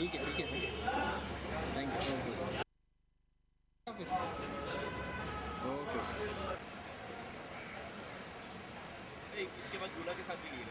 ٹھیک ہے ٹھیک ہے تھینک یو اوکے اوکے اس کے بعد دولہا کے ساتھ بھی لیے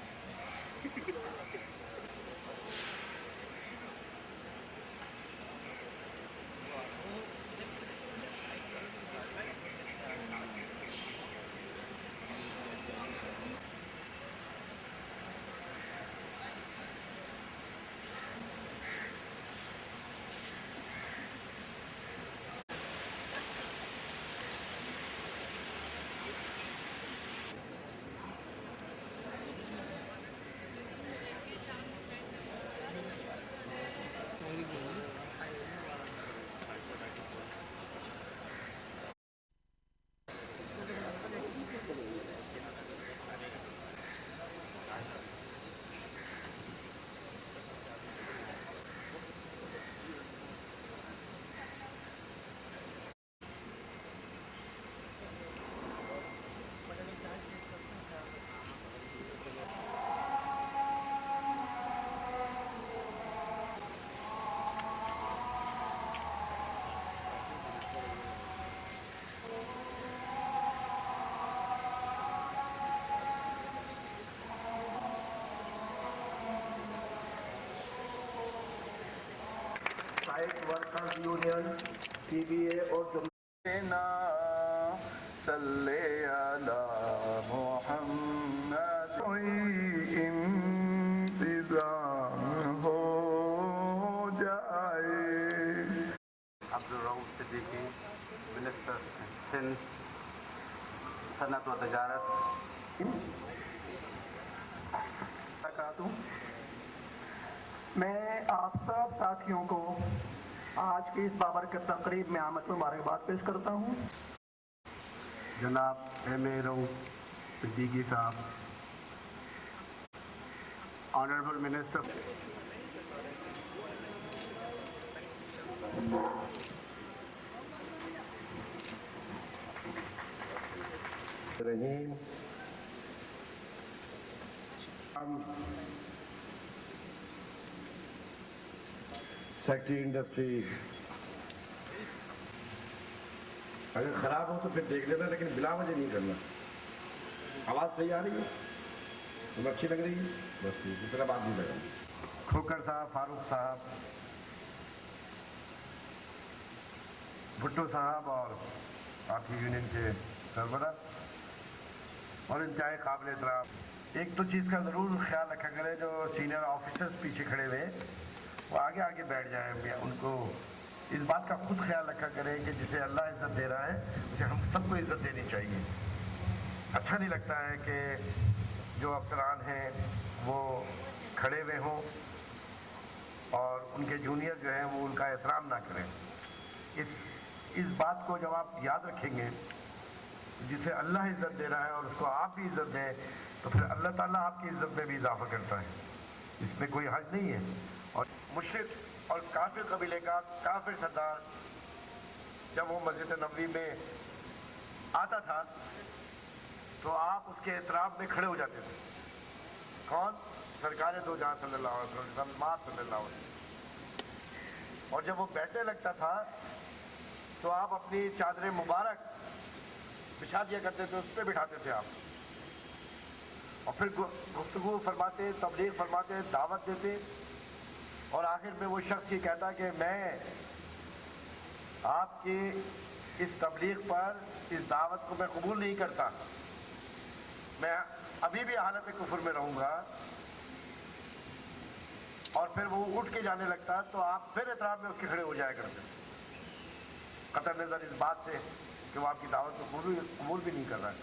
ورکرز یونین پی بی اے اور صلی علی محمد کوئی انتظام ہو جائے. عبدالرؤف صدیقی منسٹر سندھ صنعت و تجارت. میں آپ سب ساتھیوں کو آج کی اس بابرکت تقریب میں آمد مبارکباد پیش کرتا ہوں. جناب ایم اے رؤف صدیقی صاحب، آنریبل منسٹر. رحیم سیکٹری انڈسٹری، اگر خراب ہو تو پھر دیکھ لینا لیکن بلا وجہ نہیں کرنا. آواز صحیح آ رہی ہے؟ تمہیں اچھی لگ رہی ہے؟ بس ٹھیک ہے، پھر اب آدمی لگا. کھوکر صاحب، فاروق صاحب، بھٹو صاحب اور آپ کی یونین کے سربراہ اور انتہائی قابل احترام. ایک تو چیز کا ضرور خیال رکھا کرے، جو سینئر آفیسرز پیچھے کھڑے ہوئے وہ آگے آگے بیٹھ جائیں. ان کو اس بات کا خود خیال رکھا کرے کہ جسے اللہ عزت دے رہا ہے اسے ہم سب کو عزت دینی چاہیے. اچھا نہیں لگتا ہے کہ جو افسران ہیں وہ کھڑے ہوئے ہوں اور ان کے جونیئر جو ہیں وہ ان کا احترام نہ کریں. اس بات کو جب آپ یاد رکھیں گے، جسے اللہ عزت دے رہا ہے اور اس کو آپ بھی عزت دیں، تو پھر اللہ تعالیٰ آپ کی عزت میں بھی اضافہ کرتا ہے. اس میں کوئی حرج نہیں ہے. اور مشرک اور کافر قبیلے کا کافر سردار جب وہ مسجد نبوی میں آتا تھا تو آپ اس کے احترام میں کھڑے ہو جاتے تھے. کون؟ سرکار دو جہاں صلی اللہ علیہ وسلم، سلمان صلی اللہ علیہ وسلم. اور جب وہ بیٹھنے لگتا تھا تو آپ اپنی چادر مبارک بچھا دیا کرتے تھے، اس پہ بٹھاتے تھے آپ، اور پھر گفتگو فرماتے، تبلیغ فرماتے، دعوت دیتے. اور آخر میں وہ شخص یہ کہتا کہ میں آپ کی اس تبلیغ پر، اس دعوت کو میں قبول نہیں کرتا، میں ابھی بھی حالت کفر میں رہوں گا. اور پھر وہ اٹھ کے جانے لگتا تو آپ پھر احترام میں اس کے کھڑے ہو جایا کرتے، قطع نظر اس بات سے کہ وہ آپ کی دعوت کو قبول بھی نہیں کر رہا ہے،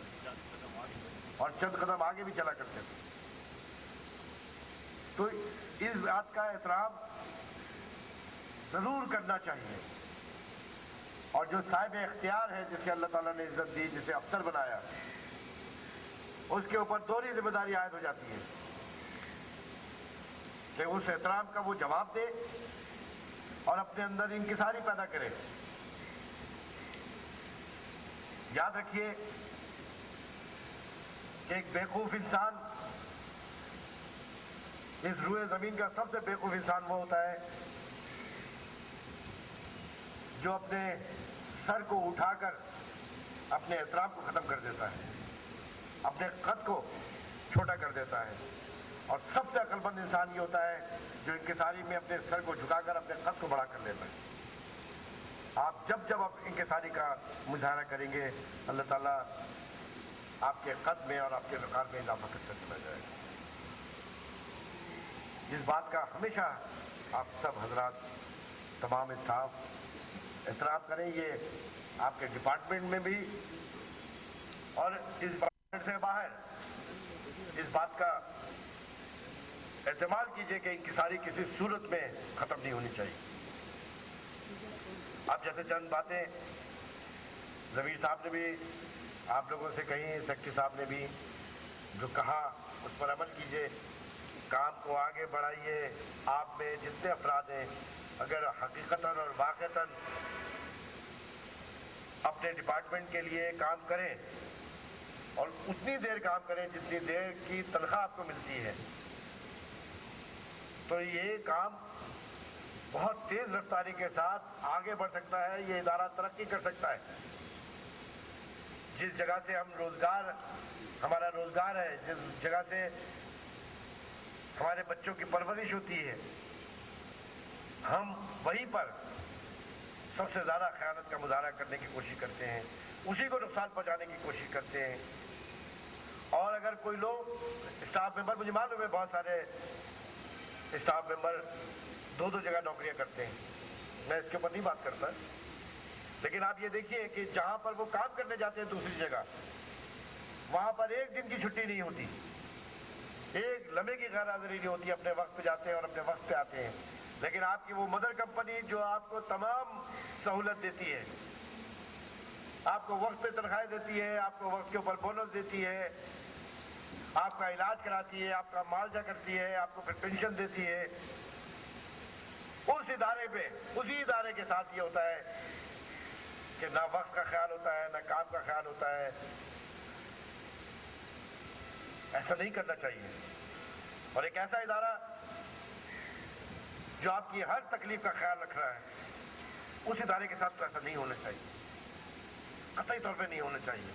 اور چند قدم آگے بھی چلا کرتے تھے. تو اس بات کا احترام ضرور کرنا چاہیے. اور جو صاحب اختیار ہے، جسے اللہ تعالیٰ نے عزت دی، جسے افسر بنایا، اس کے اوپر دوہری ذمہ داری عائد ہو جاتی ہے کہ اس احترام کا وہ جواب دے اور اپنے اندر انکساری پیدا کرے. یاد رکھیے کہ ایک بیوقوف انسان، اس روئے زمین کا سب سے بیوقوف انسان وہ ہوتا ہے जो अपने सर को उठाकर अपने एहतराम को ख़त्म कर देता है, अपने कद को छोटा कर देता है। और सबसे अक्लमंद इंसान ये होता है जो इंकिसारी में अपने सर को झुकाकर अपने कद को बड़ा कर लेता है। आप जब आप इंकिसारी का मुजाहरा करेंगे, अल्लाह ताला आपके कद में और आपके वक़ार में इजाफा करता चला जाएगा। इस बात का हमेशा आप सब हजरात, तमाम स्टाफ एहतराम करें। ये आपके डिपार्टमेंट में भी और इस डिपार्टमेंट से बाहर इस बात का एहतमाल कीजिए कि इंकिसारी किसी सूरत में ख़त्म नहीं होनी चाहिए। आप जैसे चंद बातें ज़मीर साहब ने भी आप लोगों से कही, सेक्रेटरी साहब ने भी जो कहा उस पर अमल कीजिए, काम को आगे बढ़ाइए। आप में जितने अफराद हैं अगर हकीकतन और वाक़तन अपने डिपार्टमेंट के लिए काम करें और उतनी देर काम करें जितनी देर की तनख्वाह आपको मिलती है, तो ये काम बहुत तेज रफ्तारी के साथ आगे बढ़ सकता है। ये इदारा तरक्की कर सकता है। जिस जगह से हम हमारा रोजगार है, जिस जगह से हमारे बच्चों की परवरिश होती है, हम वहीं पर सबसे ज़्यादा ख़यानत का मुजाहरा करने की कोशिश करते हैं, उसी को नुकसान पहुंचाने की कोशिश करते हैं। और अगर कोई लोग स्टाफ मेंबर, मुझे मालूम है बहुत सारे स्टाफ मेंबर दो जगह नौकरियां करते हैं, मैं इसके ऊपर नहीं बात करता, लेकिन आप ये देखिए कि जहां पर वो काम करने जाते हैं दूसरी जगह, वहां पर एक दिन की छुट्टी नहीं होती, एक लम्हे की गैर हाजिरी नहीं होती। अपने वक्त पे जाते हैं और अपने वक्त पे आते हैं। लेकिन आपकी वो मदर कंपनी जो आपको तमाम सहूलत देती है, आपको वक्त पे तनख्वाहें देती है, आपको वक्त के ऊपर बोनस देती है, आपका इलाज कराती है, आपका मुआवजा करती है, आपको फिर पेंशन देती है, उस इदारे पे, उसी इदारे के साथ ये होता है कि ना वक्त का ख्याल होता है, ना काम का ख्याल होता है। ऐसा नहीं करना चाहिए। और एक ऐसा इदारा जो आपकी हर तकलीफ का ख्याल रख रहा है, उस इदारे के साथ तो ऐसा नहीं होना चाहिए, कतई तौर पे नहीं होना चाहिए।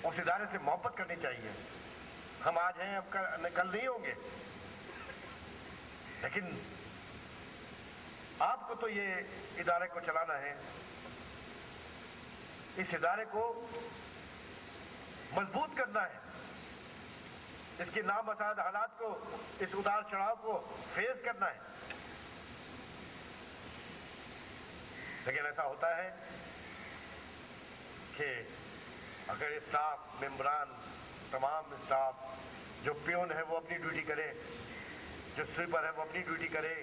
उस इदारे से मोहब्बत करनी चाहिए। हम आज हैं, अब कल नहीं होंगे, लेकिन आपको तो ये इदारे को चलाना है। इस इदारे को मजबूत करना है, इसके नामसाद हालात को, इस उतार चढ़ाव को फेस करना है। लेकिन ऐसा होता है कि अगर स्टाफ मेंबरान, तमाम स्टाफ, जो पियोन है वो अपनी ड्यूटी करे, जो स्वीपर है वो अपनी ड्यूटी करे,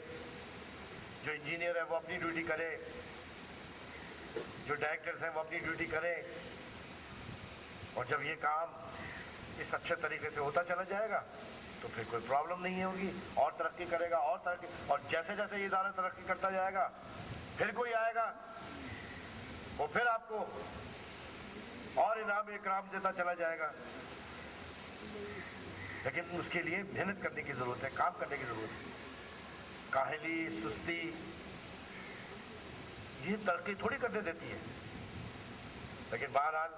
जो इंजीनियर है वो अपनी ड्यूटी करे, जो डायरेक्टर्स हैं वो अपनी ड्यूटी करें, और जब ये काम इस अच्छे तरीके से होता चला जाएगा तो फिर कोई प्रॉब्लम नहीं होगी, और तरक्की करेगा, और तरक्की, और जैसे जैसे ये इदारा तरक्की करता जाएगा फिर कोई आएगा वो फिर आपको और इनाम इकराम देता चला जाएगा। लेकिन उसके लिए मेहनत करने की ज़रूरत है, काम करने की ज़रूरत है। काहली, सुस्ती ये तरक्की थोड़ी करने देती है। लेकिन बहरहाल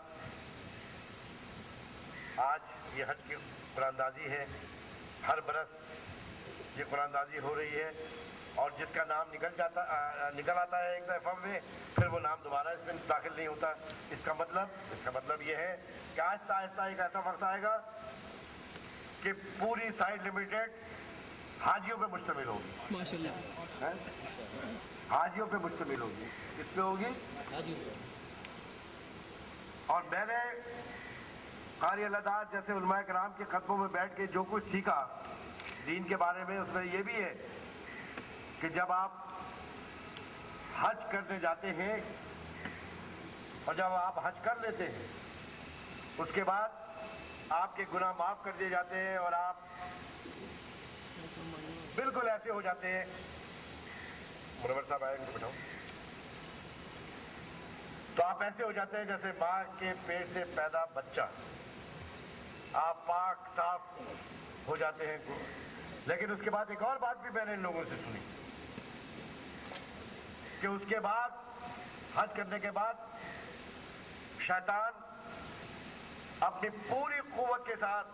आज ये हज की कुरानदाजी है, हर बरस ये कुरानदाजी हो रही है, और जिसका नाम निकल आता है एक दफ़ा में, फिर वो नाम दोबारा इसमें दाखिल नहीं होता। इसका मतलब ये है कि आहिस्ता आहिस्ता एक ऐसा वक्त आएगा कि पूरी साइड लिमिटेड हाजियों पे मुश्तमिल होगी। माशाल्लाह, हाजियों पे मुश्तमिल होगी। किस पे होगी? और मैंने कारी अल्लाह जैसे उलमाए कराम के ख़त्मों में बैठ के जो कुछ सीखा दीन के बारे में, उसमें ये भी है कि जब आप हज करने जाते हैं और जब आप हज कर लेते हैं, उसके बाद आपके गुनाह माफ़ कर दिए जाते हैं और आप बिल्कुल ऐसे हो जाते हैं। मुनव्वर साहब आए, इनको बिठाओ। तो आप ऐसे हो जाते हैं जैसे माँ के पेट से पैदा बच्चा, आप पाक साफ हो जाते हैं। लेकिन उसके बाद एक और बात भी मैंने इन लोगों से सुनी کہ اس کے بعد حج کرنے کے بعد شیطان اپنی پوری قوت کے ساتھ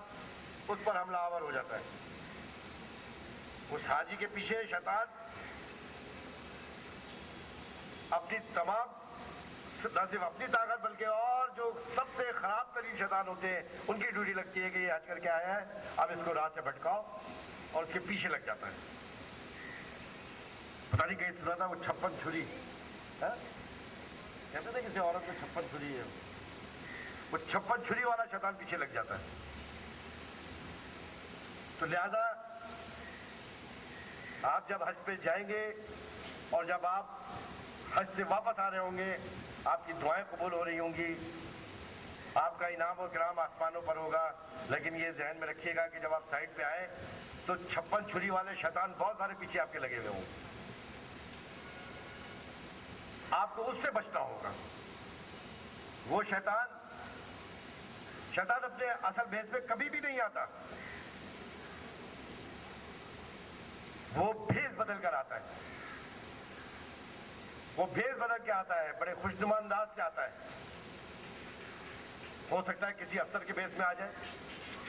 اس پر حملہ آور ہو جاتا ہے. اس حاجی کے پیچھے شیطان اپنی تمام نہ صرف اپنی طاقت بلکہ اور جو سب سے خراب ترین شیطان ہوتے ہیں ان کی ڈیوٹی لگتی ہے کہ یہ حج کر کے آیا ہے, اب اس کو رات سے بھٹکاؤ, اور اس کے پیچھے لگ جاتا ہے. پتہ نہیں کہیں سنا تھا وہ 56 چھری, کہتے تھے کسی عورت میں 56 چھری ہے, وہ 56 چھری والا شیطان پیچھے لگ جاتا ہے. تو لہذا آپ جب حج پہ جائیں گے اور جب آپ حج سے واپس آ رہے ہوں گے, آپ کی دعائیں قبول ہو رہی ہوں گی, آپ کا انعام و کرام آسمانوں پر ہوگا, لیکن یہ ذہن میں رکھیے گا کہ جب آپ سائڈ پہ آئے تو 56 چھری والے شیطان بہت سارے پیچھے آپ کے لگے ہوئے ہوں. آپ کو اس سے بچنا ہوگا. وہ شیطان اپنے اصل بھیس میں کبھی بھی نہیں آتا, وہ بھیس بدل کر آتا ہے. وہ بھیس بدل کے آتا ہے, بڑے خوشنما انداز سے آتا ہے. ہو سکتا ہے کسی افسر کے بھیس میں آ جائے,